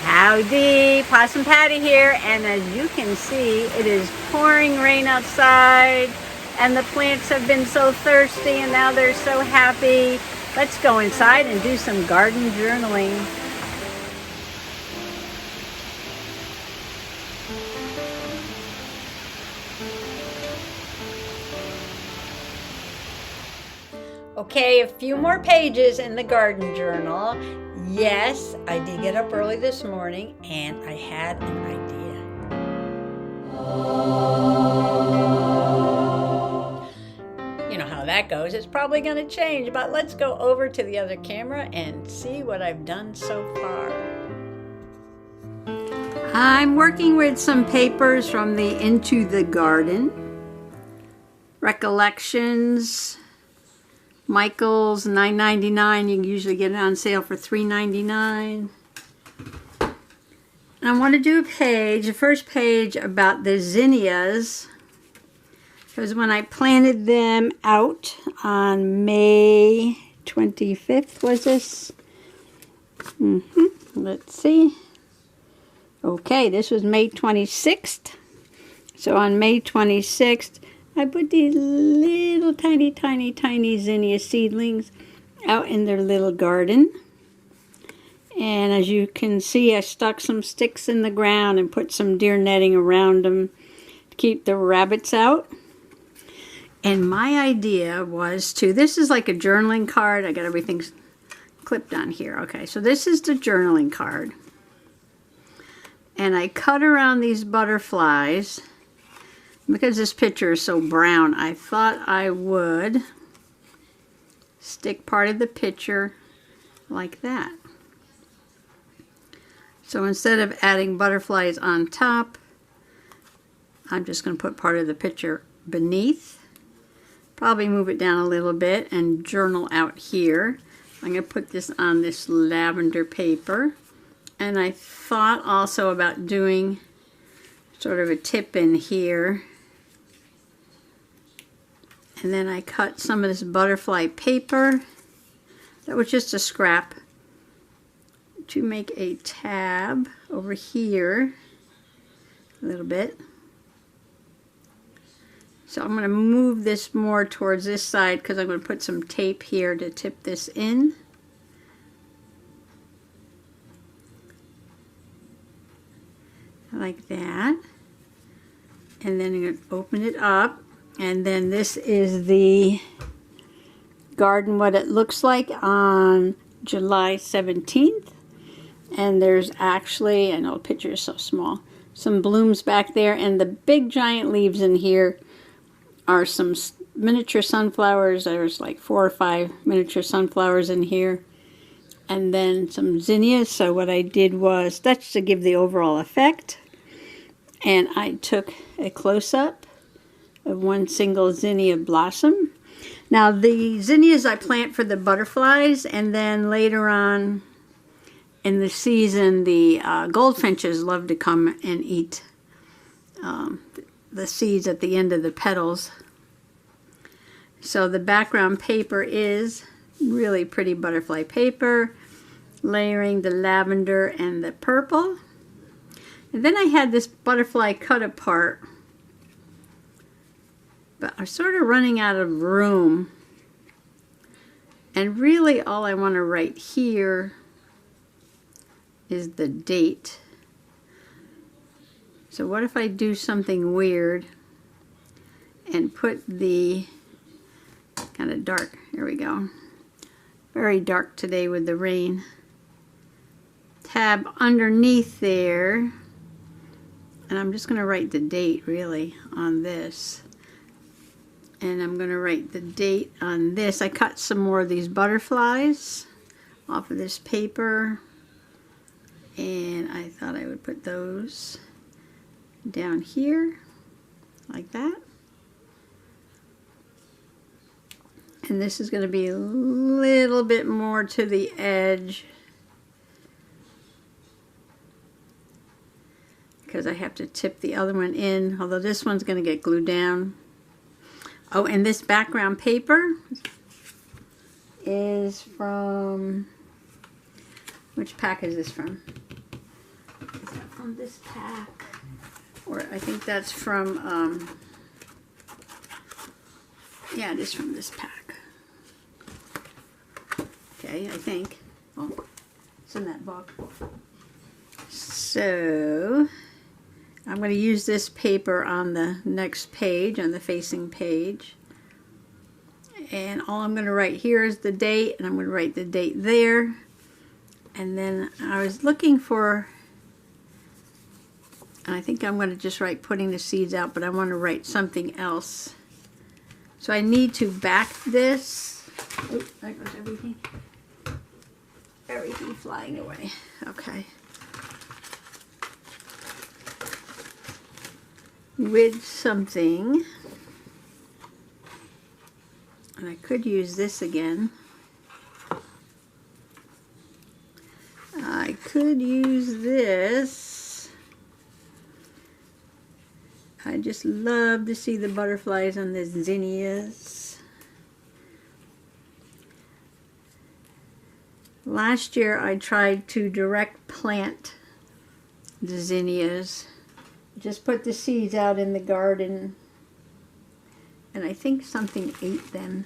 Howdy, Possum Patty here, and as you can see, it is pouring rain outside, and the plants have been so thirsty, and now they're so happy. Let's go inside and do some garden journaling. Okay, a few more pages in the garden journal. Yes, I did get up early this morning and I had an idea. You know how that goes. It's probably going to change, but let's go over to the other camera and see what I've done so far. I'm working with some papers from the Into the Garden. Recollections. Michael's $9.99. You can usually get it on sale for $3.99. I want to do a page, the first page about the zinnias, because when I planted them out on May 25th, was this? Let's see. Okay, this was May 26th. So on May 26th, I put these little tiny zinnia seedlings out in their little garden. And as you can see, I stuck some sticks in the ground and put some deer netting around them to keep the rabbits out. And my idea was to, this is like a journaling card. I got everything clipped on here. Okay, so this is the journaling card. And I cut around these butterflies. Because this picture is so brown, I thought I would stick part of the picture like that. So instead of adding butterflies on top, I'm just going to put part of the picture beneath. Probably move it down a little bit and journal out here. I'm going to put this on this lavender paper. And I thought also about doing sort of a tip in here. And then I cut some of this butterfly paper, that was just a scrap, to make a tab over here a little bit. So I'm going to move this more towards this side because I'm going to put some tape here to tip this in. Like that. And then I'm going to open it up. And then this is the garden, what it looks like on July 17th. And there's actually, I know the picture is so small, some blooms back there. And the big giant leaves in here are some miniature sunflowers. There's like 4 or 5 miniature sunflowers in here. And then some zinnias. So what I did was, that's to give the overall effect. And I took a close-up of one single zinnia blossom. Now the zinnias I plant for the butterflies, and then later on in the season the goldfinches love to come and eat the seeds at the end of the petals. So the background paper is really pretty butterfly paper, layering the lavender and the purple. And then I had this butterfly cut apart, but I'm sort of running out of room. And really all I want to write here is the date. So what if I do something weird and put the kind of dark, here we go, very dark today with the rain, tab underneath there. And I'm just going to write the date really on this. And I'm going to write the date on this. I cut some more of these butterflies off of this paper. And I thought I would put those down here, like that. And this is going to be a little bit more to the edge, because I have to tip the other one in, although this one's going to get glued down. Oh, and this background paper is from, which pack is this from? from this pack. Or I think that's from, yeah, it is from this pack. Okay, I think. Oh, it's in that book. So, I'm going to use this paper on the next page, on the facing page. And all I'm going to write here is the date, and I'm going to write the date there. And then I was looking for, and I think I'm going to just write putting the seeds out, but I want to write something else. So I need to back this. Oh, there goes everything. Everything flying away. Okay. With something. And I could use this again. I could use this. I just love to see the butterflies on the zinnias. Last year I tried to direct plant the zinnias. Just put the seeds out in the garden. And I think something ate them.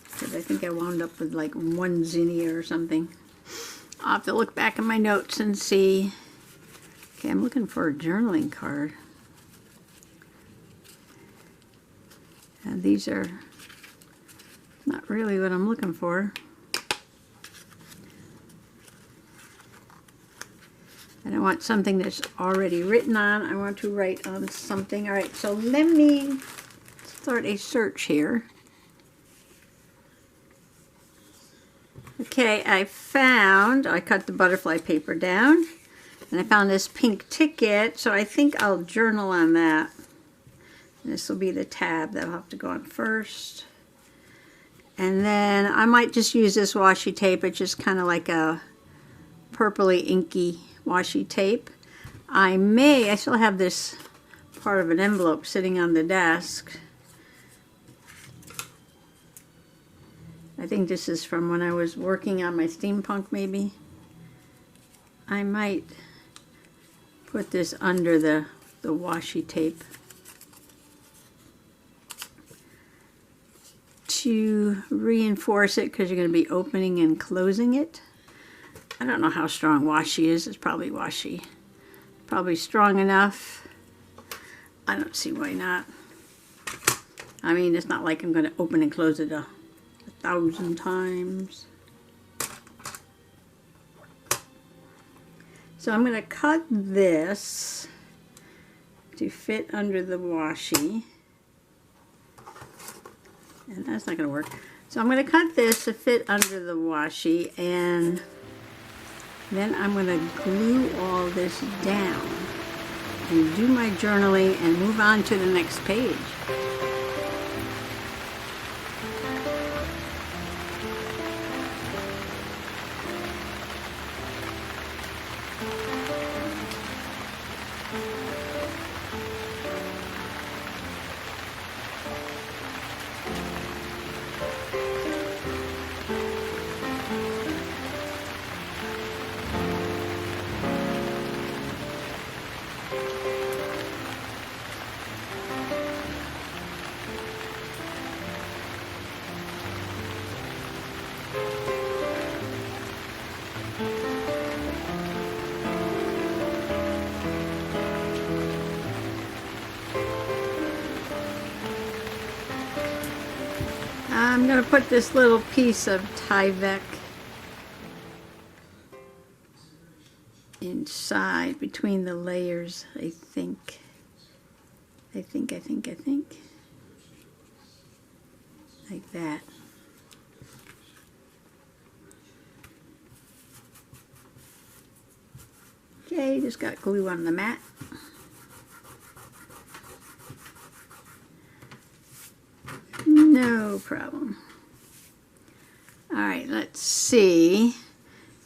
Because I think I wound up with like one zinnia or something. I'll have to look back in my notes and see. Okay, I'm looking for a journaling card. And these are not really what I'm looking for. I don't want something that's already written on. I want to write on something. All right, so let me start a search here. Okay, I cut the butterfly paper down, and I found this pink ticket, so I think I'll journal on that. And this will be the tab that I'll have to go on first. And then I might just use this washi tape. It's just kind of like a purpley inky washi tape. I still have this part of an envelope sitting on the desk. I think this is from when I was working on my steampunk, maybe. I might put this under the washi tape to reinforce it, because you're going to be opening and closing it. I don't know how strong washi is. It's probably washi. Probably strong enough. I don't see why not. I mean, it's not like I'm going to open and close it a 1,000 times. So I'm going to cut this to fit under the washi. And that's not going to work. So I'm going to cut this to fit under the washi, and then I'm going to glue all this down and do my journaling and move on to the next page. I'm going to put this little piece of Tyvek inside between the layers, I think. Like that. Okay, just got glue on the mat. No problem. All right, let's see.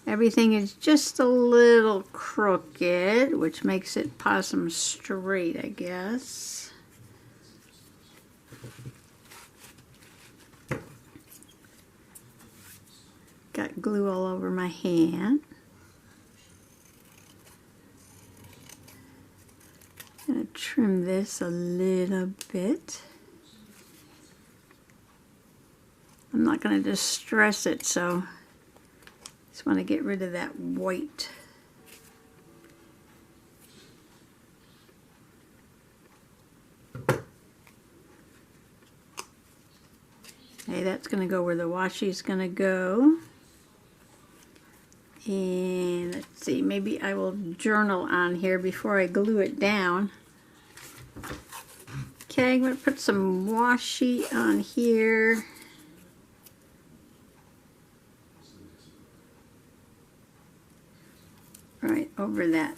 Everything is just a little crooked, which makes it possum straight, I guess. got glue all over my hand. I'm going to trim this a little bit. I'm not going to distress it, so just want to get rid of that white. Okay, that's going to go where the washi is going to go. And let's see, maybe I will journal on here before I glue it down. Okay, I'm going to put some washi on here. Right over that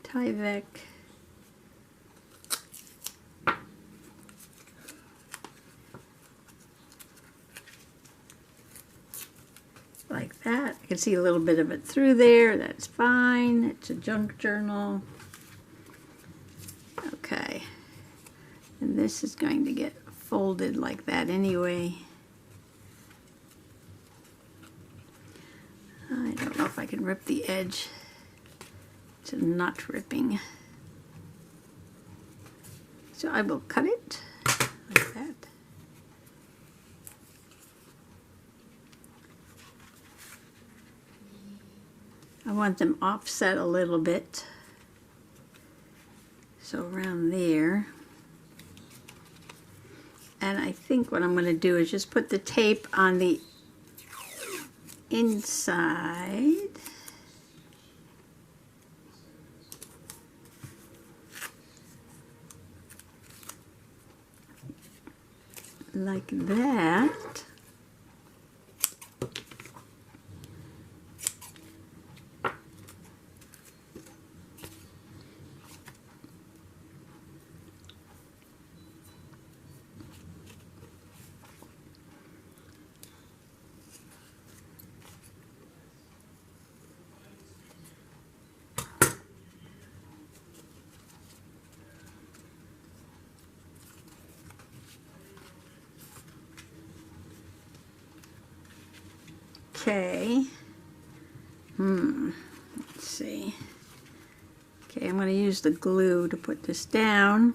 Tyvek. Like that. I can see a little bit of it through there. That's fine. It's a junk journal. Okay. And this is going to get folded like that anyway. I don't know if I can rip the edge. It's not ripping. So I will cut it like that. I want them offset a little bit. So around there. And I think what I'm going to do is just put the tape on the inside. Like that. Okay. Let's see. Okay, I'm going to use the glue to put this down.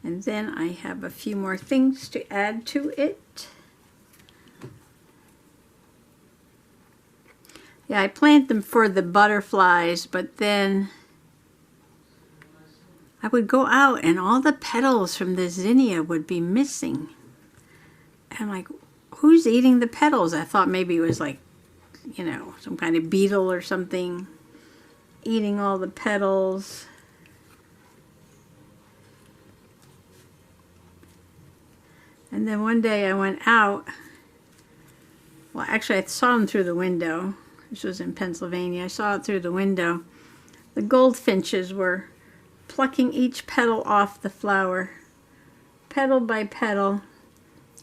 And then I have a few more things to add to it. Yeah, I planned them for the butterflies, but then I would go out and all the petals from the zinnia would be missing. And I'm like, who's eating the petals? I thought maybe it was like, you know, some kind of beetle or something eating all the petals. And then one day I went out. Well, actually I saw them through the window. This was in Pennsylvania. I saw it through the window. The goldfinches were plucking each petal off the flower, petal by petal,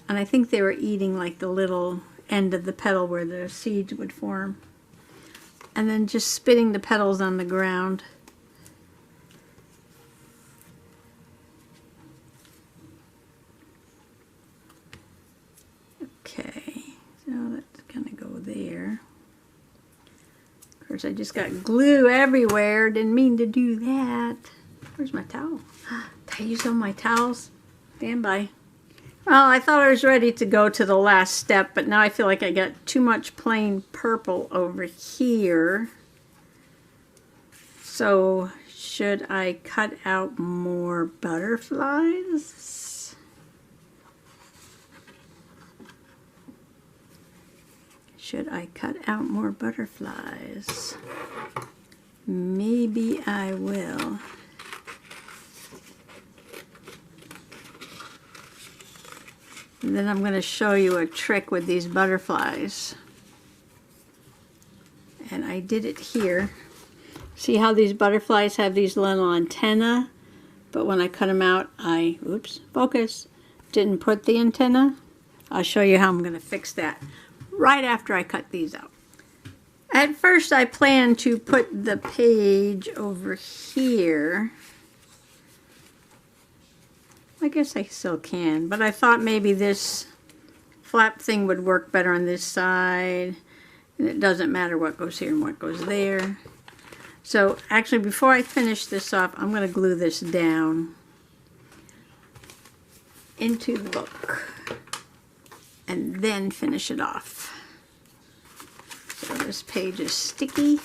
and I think they were eating like the little end of the petal where the seeds would form, and then just spitting the petals on the ground. Okay, so that's gonna go there. Of course, I just got glue everywhere. Didn't mean to do that. Where's my towel? Did I use all my towels? Stand by. Well, I thought I was ready to go to the last step, but now I feel like I got too much plain purple over here. So, should I cut out more butterflies? Should I cut out more butterflies? Maybe I will. And then I'm going to show you a trick with these butterflies. And I did it here. See how these butterflies have these little antennae? But when I cut them out, oops, focus, didn't put the antenna. I'll show you how I'm going to fix that right after I cut these out. At first I planned to put the page over here. I guess I still can, but I thought maybe this flap thing would work better on this side. And it doesn't matter what goes here and what goes there. So actually, before I finish this off, I'm going to glue this down into the book and then finish it off. So this page is sticky.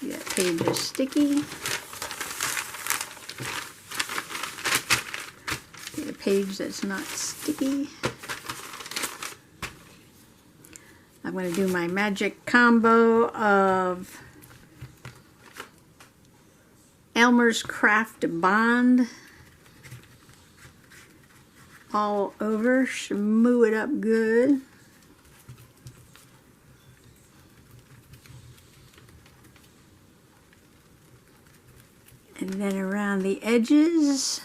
That page is sticky. Get a page that's not sticky. I'm going to do my magic combo of Elmer's Craft Bond all over, shmoo it up good. And then around the edges,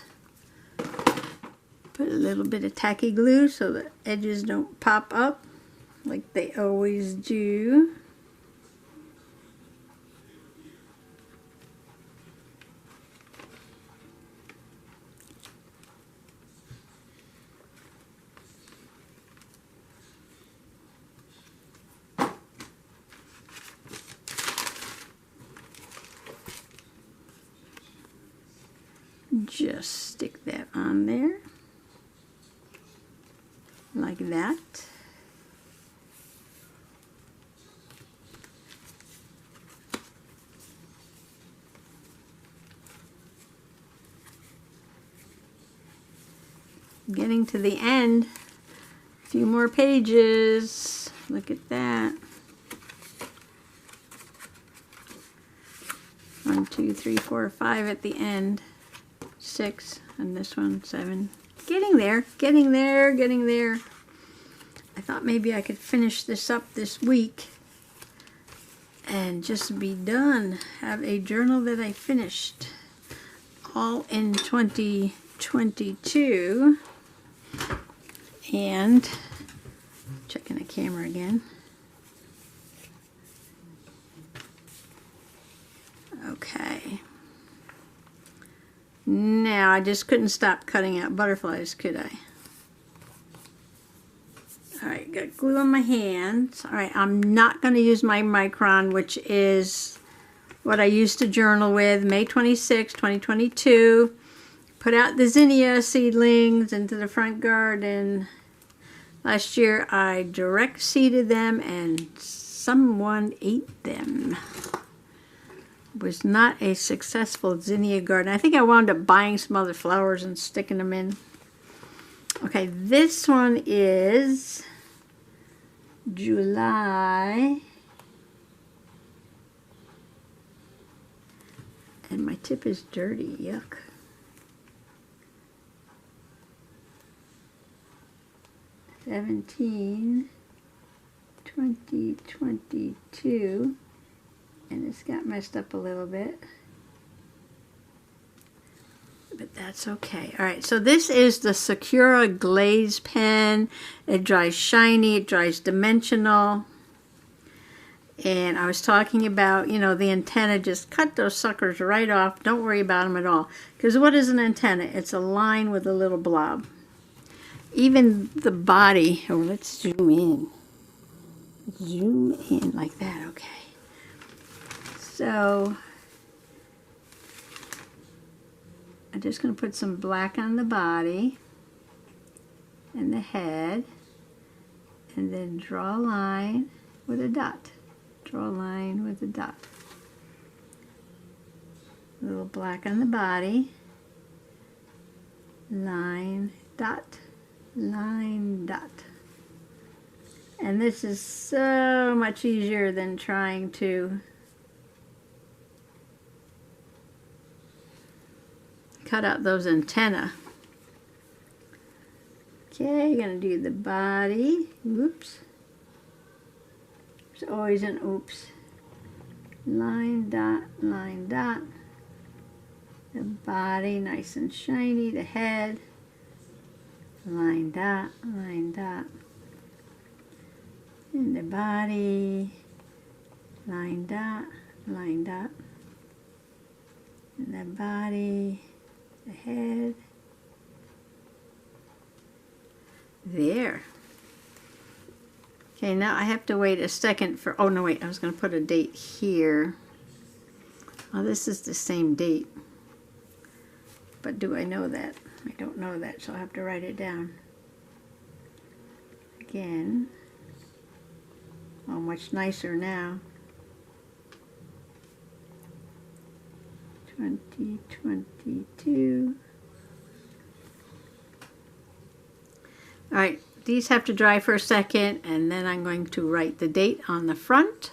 put a little bit of tacky glue so the edges don't pop up like they always do. Just stick that on there like that. Getting to the end, a few more pages. Look at that. 1, 2, 3, 4, 5 at the end. 6, and this one 7. Getting there, getting there, getting there. I thought maybe I could finish this up this week and just be done. Have a journal that I finished all in 2022. And checking the camera again. Okay. Now, I just couldn't stop cutting out butterflies, could I? Alright, got glue on my hands. Alright, I'm not going to use my micron, which is what I used to journal with, May 26, 2022. Put out the zinnia seedlings into the front garden. Last year, I direct seeded them and someone ate them. Was not a successful zinnia garden. I think I wound up buying some other flowers and sticking them in. Okay, this one is July. And my tip is dirty, yuck. (17) 2022. And it's got messed up a little bit. But that's okay. Alright, so this is the Sakura Glaze Pen. It dries shiny, it dries dimensional. And I was talking about, you know, the antenna. Just cut those suckers right off. Don't worry about them at all. Because what is an antenna? It's a line with a little blob. Even the body. Oh, let's zoom in. Zoom in like that, okay. So, I'm just going to put some black on the body and the head, and then draw a line with a dot. Draw a line with a dot. A little black on the body, line, dot, line, dot. And this is so much easier than trying to cut out those antennae. Okay, you're going to do the body. Oops. There's always an oops. Line, dot, line, dot. The body, nice and shiny. The head. Line, dot, line, dot. And the body. Line, dot, line, dot. And the body. The head, There. Okay, now I have to wait a second for, oh no wait, I was going to put a date here. Oh, this is the same date. But do I know that? I don't know that, so I'll have to write it down. Again. Oh, much nicer now. 2022. All right, these have to dry for a second, and then I'm going to write the date on the front.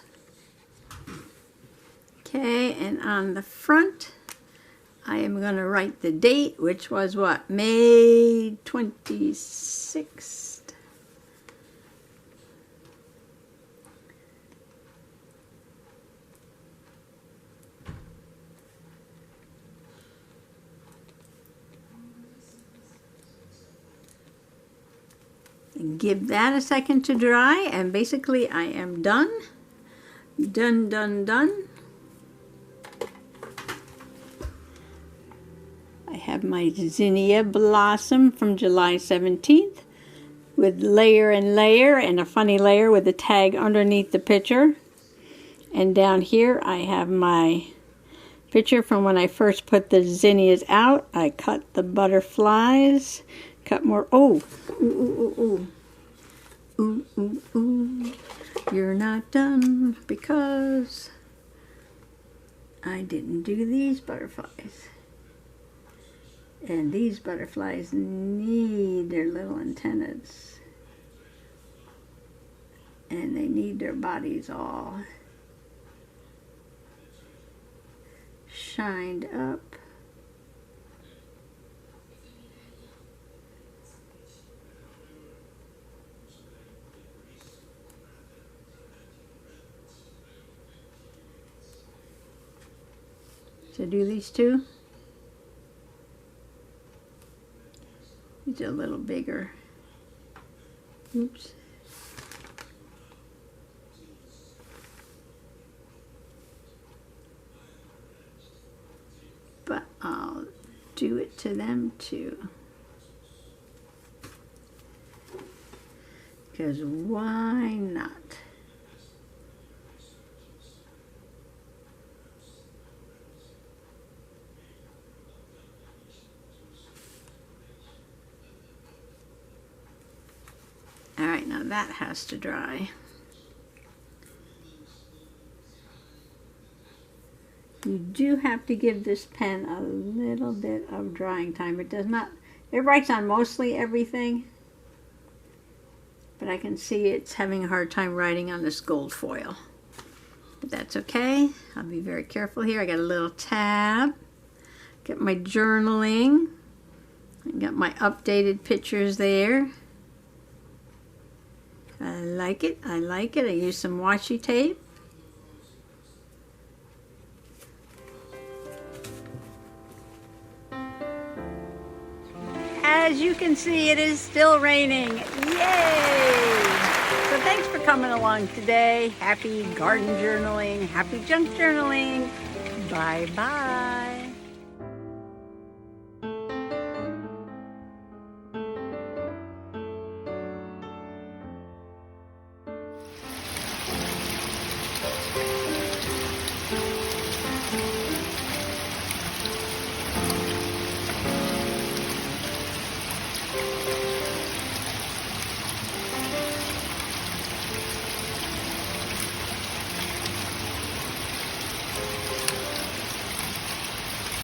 Okay, and on the front, I am going to write the date, which was what? May 26th. Give that a second to dry, and basically I am done. Done, done, done. I have my Zinnia blossom from July 17th with layer and layer, and a funny layer with a tag underneath the picture. And down here I have my picture from when I first put the zinnias out. I cut the butterflies, cut more. Oh, ooh, ooh, ooh, ooh, ooh, ooh. You're not done because I didn't do these butterflies. And these butterflies need their little antennas. And they need their bodies all shined up. Should I do these two? These are a little bigger. Oops. But I'll do it to them too. Because why not? All right, now that has to dry. You do have to give this pen a little bit of drying time. It does not, it writes on mostly everything, but I can see it's having a hard time writing on this gold foil. But that's okay. I'll be very careful here. I got a little tab. Got my journaling. I got my updated pictures there. I like it. I like it. I used some washi tape. As you can see, it is still raining. Yay! So thanks for coming along today. Happy garden journaling. Happy junk journaling. Bye-bye.